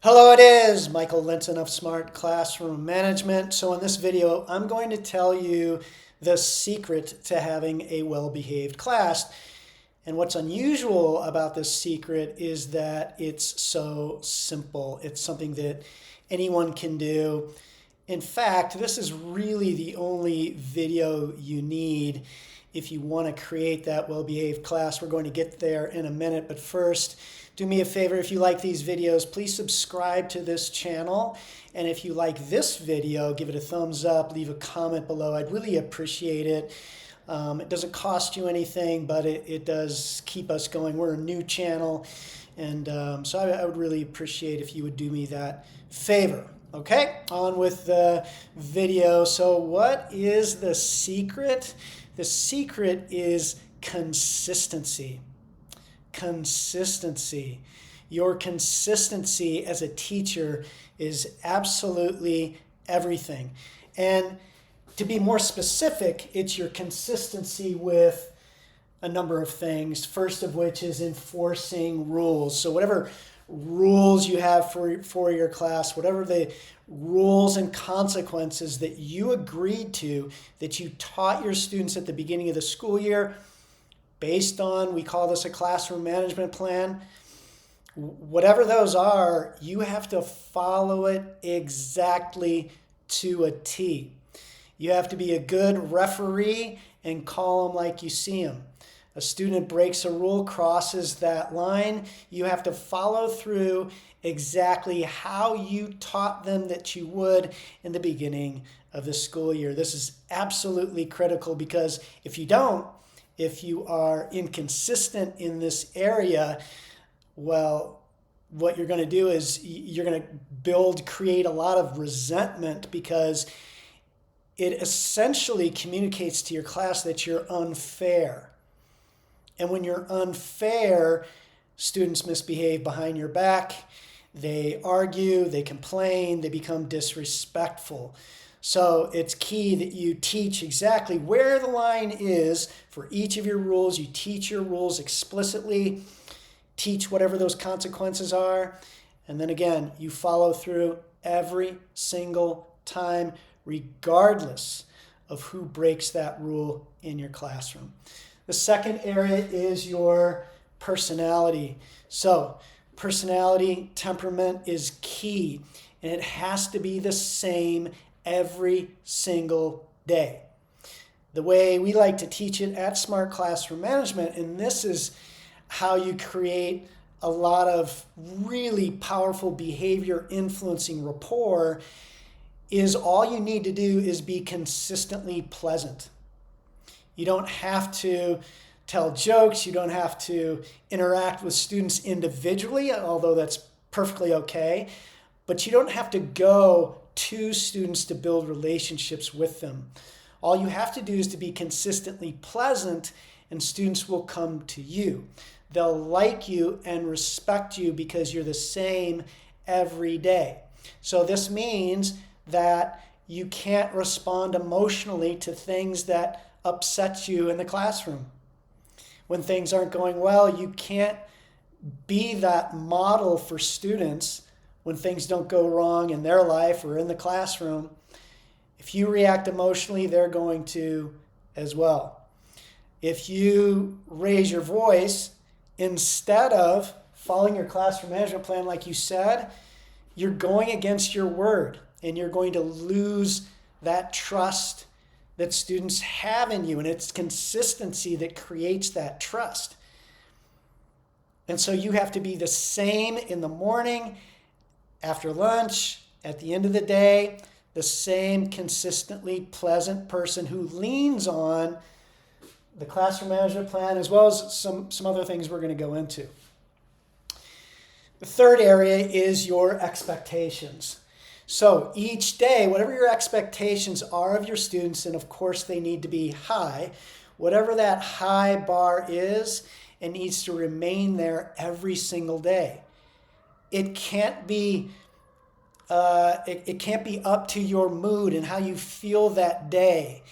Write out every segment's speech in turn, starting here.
Hello, it is Michael Linton of Smart Classroom Management. So in this video, I'm going to tell you the secret to having a well-behaved class. And what's unusual about this secret is that it's so simple. It's something that anyone can do. In fact, this is really the only video you need if you want to create that well-behaved class. We're going to get there in a minute, but first, do me a favor, if you like these videos, please subscribe to this channel. And if you like this video, give it a thumbs up, leave a comment below. I'd really appreciate it. It doesn't cost you anything, but it does keep us going. We're a new channel, and so I would really appreciate if you would do me that favor. Okay, on with the video. So what is the secret? The secret is consistency. Consistency. Your consistency as a teacher is absolutely everything. And to be more specific, it's your consistency with a number of things, first of which is enforcing rules. So whatever rules you have for your class, whatever the rules and consequences that you agreed to, that you taught your students at the beginning of the school year, based on, we call this a classroom management plan, whatever those are, you have to follow it exactly to a T. You have to be a good referee and call them like you see them. A student breaks a rule, crosses that line, you have to follow through exactly how you taught them that you would in the beginning of the school year. This is absolutely critical, because if you don't, if you are inconsistent in this area, well, what you're going to do is you're going to create a lot of resentment, because it essentially communicates to your class that you're unfair. And when you're unfair, students misbehave behind your back, they argue, they complain, they become disrespectful. So it's key that you teach exactly where the line is for each of your rules. You teach your rules explicitly, teach whatever those consequences are, and then again, you follow through every single time, regardless of who breaks that rule in your classroom. The second area is your personality. So personality, temperament is key, and it has to be the same every single day. The way we like to teach it at Smart Classroom Management, and this is how you create a lot of really powerful behavior influencing rapport, is all you need to do is be consistently pleasant. You don't have to tell jokes, you don't have to interact with students individually, although that's perfectly okay, but you don't have to go to students to build relationships with them. All you have to do is to be consistently pleasant, and students will come to you. They'll like you and respect you because you're the same every day. So this means that you can't respond emotionally to things that upset you in the classroom. When things aren't going well, you can't be that model for students when things don't go wrong in their life or in the classroom. If you react emotionally, they're going to as well. If you raise your voice instead of following your classroom management plan like you said, you're going against your word, and you're going to lose that trust that students have in you, and it's consistency that creates that trust. And so you have to be the same in the morning, after lunch, at the end of the day, the same consistently pleasant person who leans on the classroom management plan, as well as some other things we're going to go into. The third area is your expectations. So each day, whatever your expectations are of your students, and of course they need to be high, whatever that high bar is, it needs to remain there every single day. It can't be it can't be up to your mood and how you feel that day.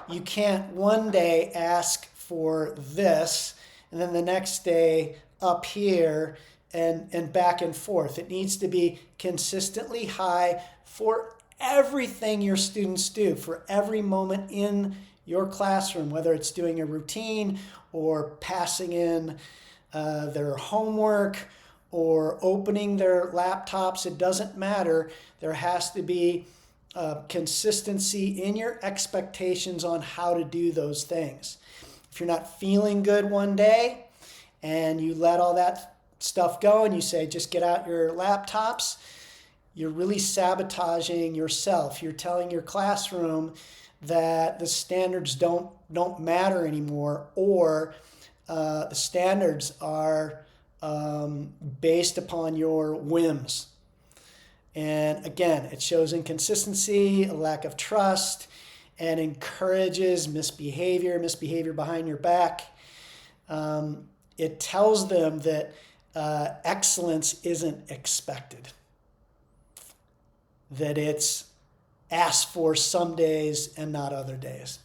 You can't one day ask for this, and then the next day up here and back and forth. It needs to be consistently high for everything your students do, for every moment in your classroom, whether it's doing a routine or passing in their homework or opening their laptops. It doesn't matter. There has to be consistency in your expectations on how to do those things. If you're not feeling good one day and you let all that stuff go and you say, just get out your laptops, you're really sabotaging yourself. You're telling your classroom that the standards don't matter anymore, or the standards are based upon your whims. And again, it shows inconsistency, a lack of trust, and encourages misbehavior behind your back. It tells them that excellence isn't expected, that it's asked for some days and not other days.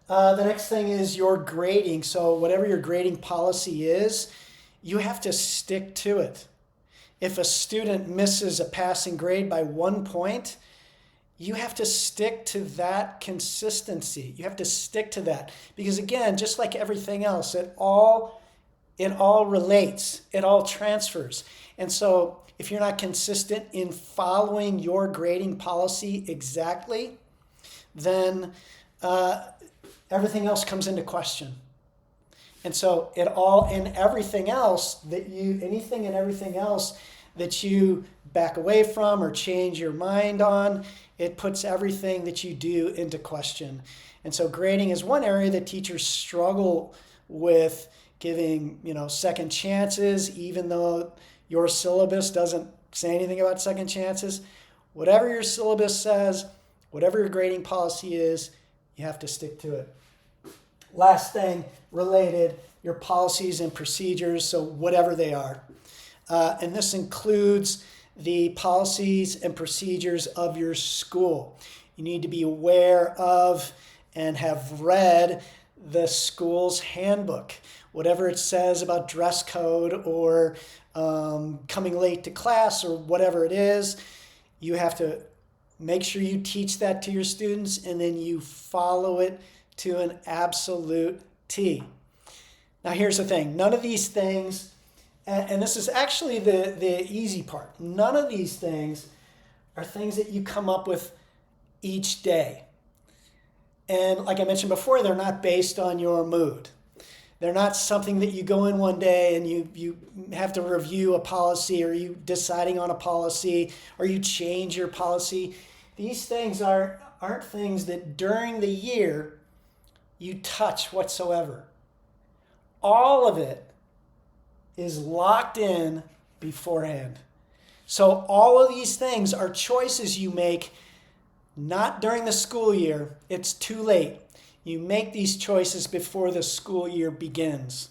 The next thing is your grading. So whatever your grading policy is, you have to stick to it. If a student misses a passing grade by 1 point, you have to stick to that consistency. You have to stick to that. Because again, just like everything else, it all relates. It all transfers. And so if you're not consistent in following your grading policy exactly, then everything else comes into question. And so anything and everything else that you back away from or change your mind on, it puts everything that you do into question. And so grading is one area that teachers struggle with giving, second chances, even though your syllabus doesn't say anything about second chances. Whatever your syllabus says, whatever your grading policy is, you have to stick to it. Last thing related, your policies and procedures, so whatever they are. And this includes the policies and procedures of your school. You need to be aware of and have read the school's handbook. Whatever it says about dress code or coming late to class or whatever it is, you have to make sure you teach that to your students and then you follow it to an absolute T. Now here's the thing, none of these things, and this is actually the easy part, none of these things are things that you come up with each day. And like I mentioned before, they're not based on your mood. They're not something that you go in one day and you have to review a policy, or you deciding on a policy, or you change your policy. These things aren't things that during the year you touch whatsoever. All of it is locked in beforehand. So all of these things are choices you make not during the school year. It's too late. You make these choices before the school year begins.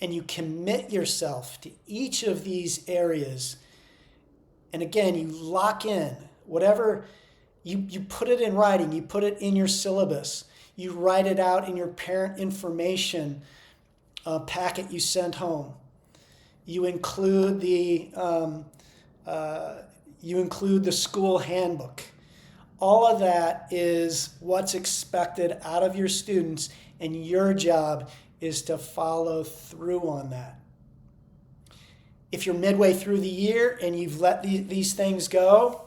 And you commit yourself to each of these areas. And again, you lock in whatever, you put it in writing, you put it in your syllabus, you write it out in your parent information packet you send home. You include the school handbook. All of that is what's expected out of your students, and your job is to follow through on that. If you're midway through the year and you've let these things go,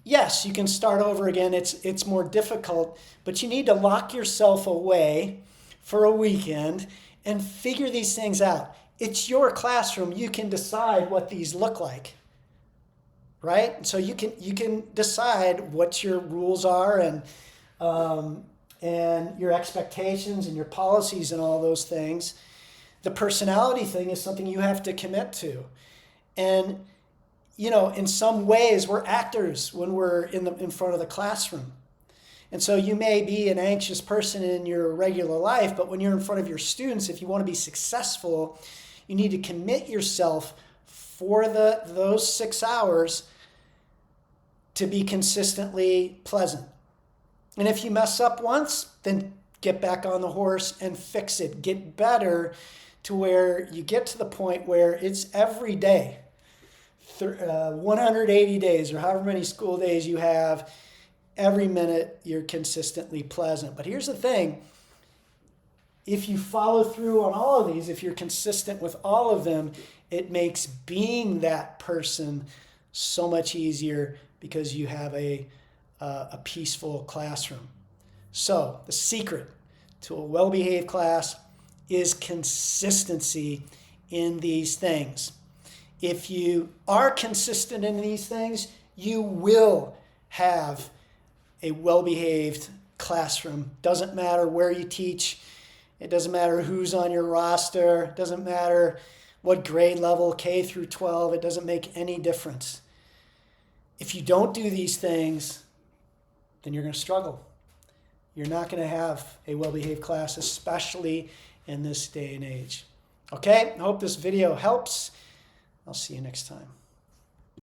yes, you can start over again. It's more difficult, but you need to lock yourself away for a weekend and figure these things out. It's your classroom. You can decide what these look like. Right? So you can decide what your rules are and your expectations and your policies and all those things. The personality thing is something you have to commit to. And, in some ways we're actors when we're in front of the classroom. And so you may be an anxious person in your regular life, but when you're in front of your students, if you want to be successful, you need to commit yourself for those 6 hours to be consistently pleasant. And if you mess up once, then get back on the horse and fix it. Get better to where you get to the point where it's every day, 180 days or however many school days you have, every minute you're consistently pleasant. But here's the thing. If you follow through on all of these, if you're consistent with all of them, it makes being that person so much easier because you have a peaceful classroom. So the secret to a well-behaved class is consistency in these things. If you are consistent in these things, you will have a well-behaved classroom. Doesn't matter where you teach. It doesn't matter who's on your roster. It doesn't matter what grade level, K through 12. It doesn't make any difference. If you don't do these things, then you're going to struggle. You're not going to have a well-behaved class, especially in this day and age. Okay, I hope this video helps. I'll see you next time.